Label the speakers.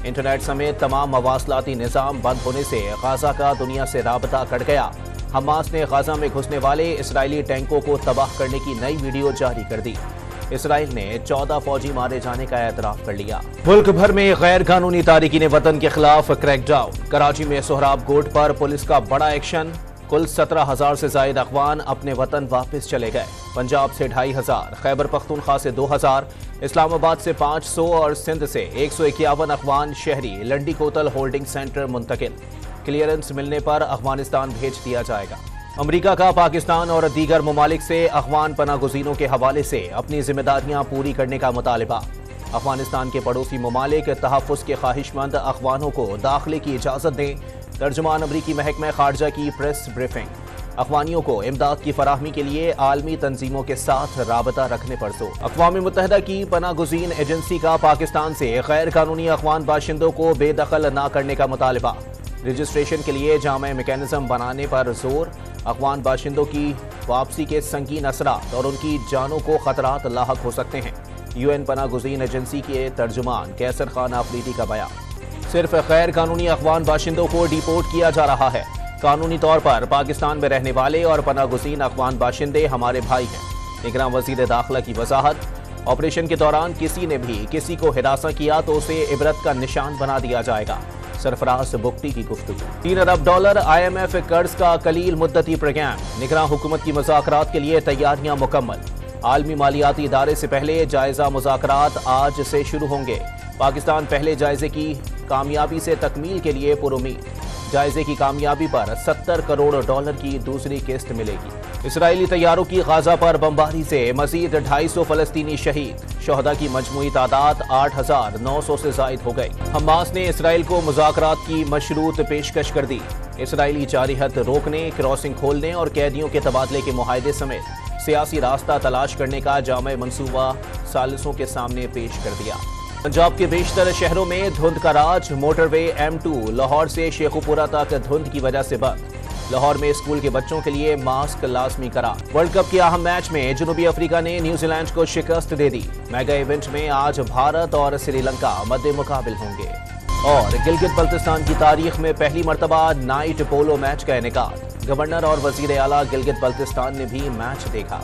Speaker 1: Internet سمیت تمام مواصلاتی نظام بند ہونے سے غزہ کا دنیا سے رابطہ کٹ گیا۔ حماس نے غزہ میں گھسنے والے اسرائیلی ٹینکوں کو تباہ کرنے کی نئی ویڈیو جاری کر دی۔ اسرائیل نے 14 فوجی مارے جانے کا اعتراف کر لیا۔ ملک بھر میں غیر قانونی تارکین وطن کے خلاف کریک ڈاؤن۔ کراچی میں سہراب گوٹ پر پولیس کا بڑا ایکشن۔ کل 17,000 سے زائد افغان اپنے وطن واپس چلے گئے۔ پنجاب سے 2,500، خیبر پختونخوا سے 2,000، اسلام آباد سے 500 اور سندھ سے 151 افغان شہری لنڈی کوتل ہولڈنگ سینٹر منتقل۔ کلیئرنس ملنے پر افغانستان بھیج دیا جائے گا۔ امریکہ کا پاکستان اور دیگر ممالک سے افغان پناہ گزینوں کے حوالے سے اپنی ذمہ داریاں پوری کرنے کا مطالبہ۔ افغانستان کے پڑوسی ممالک تحفظ کے خواہش مند افغانوں کو داخلے کی اجازت دیں۔ ترجمان امریکی محکمہ خارجہ کی پریس بریفنگ۔ افغانیوں کو امداد کی فراہمی کے لیے عالمی تنظیموں کے ساتھ رابطہ رکھنے پر زور۔ اقوام متحدہ کی پناہ گزین ایجنسی کا پاکستان سے غیر قانونی افغان باشندوں کو بے دخل نہ کرنے کا مطالبہ۔ رجسٹریشن کے لیے جامع میکینزم بنانے پر زور۔ افغان باشندوں کی واپسی کے سنگین اثرات اور ان کی جانوں کو خطرات لاحق ہو سکتے ہیں۔ UN پناہ گزین ایجنسی کے ترجمان کیسر خان آفریدی کا بیان۔ صرف غیر قانونی افغان باشندوں کو ڈیپورٹ کیا جا رہا ہے۔ قانونی طور پر پاکستان میں رہنے والے اور پناہ گزین افغان باشندے ہمارے بھائی ہیں۔ نگراں وزیر داخلہ کی وضاحت۔ آپریشن کے دوران کسی نے بھی کسی کو ہراساں کیا تو اسے عبرت کا نشان بنا دیا جائے گا۔ سرفراز بگٹی کی گفتگو۔ $3 ارب IMF قرض کا قلیل مدتی پروگرام۔ نگراں حکومت کی مذاکرات کے لیے تیاریاں مکمل۔ عالمی مالیاتی ادارے سے پہلے جائزہ مذاکرات آج سے شروع ہوں گے۔ پاکستان پہلے جائزے کی کامیابی سے تکمیل کے لیے پرامید۔ جائزے کی کامیابی پر $70 کروڑ کی دوسری قسط ملے گی۔ اسرائیلی طیاروں کی غزہ پر بمباری سے مزید 250 فلسطینی شہید۔ شہداء کی مجموعی تعداد 8,900 سے زائد ہو گئی۔ حماس نے اسرائیل کو مذاکرات کی مشروط پیشکش کر دی۔ اسرائیلی جارحیت روکنے، کراسنگ کھولنے اور قیدیوں کے تبادلے کے معاہدے سمیت سیاسی راستہ تلاش کرنے کا جامع منصوبہ ثالثوں کے سامنے پیش کر دیا۔ پنجاب کے بیشتر شہروں میں دھند کا راج۔ موٹر وے M2 لاہور سے شیخوپورہ تک دھند کی وجہ سے بند۔ لاہور میں اسکول کے بچوں کے لیے ماسک لازمی قرار۔ ورلڈ کپ کے اہم میچ میں جنوبی افریقہ نے نیوزی لینڈ کو شکست دے دی۔ میگا ایونٹ میں آج بھارت اور سری لنکا مد مقابل ہوں گے۔ اور گلگت بلتستان کی تاریخ میں پہلی مرتبہ نائٹ پولو میچ کا انعقاد۔ گورنر اور وزیر اعلیٰ گلگت بلتستان نے بھی میچ دیکھا۔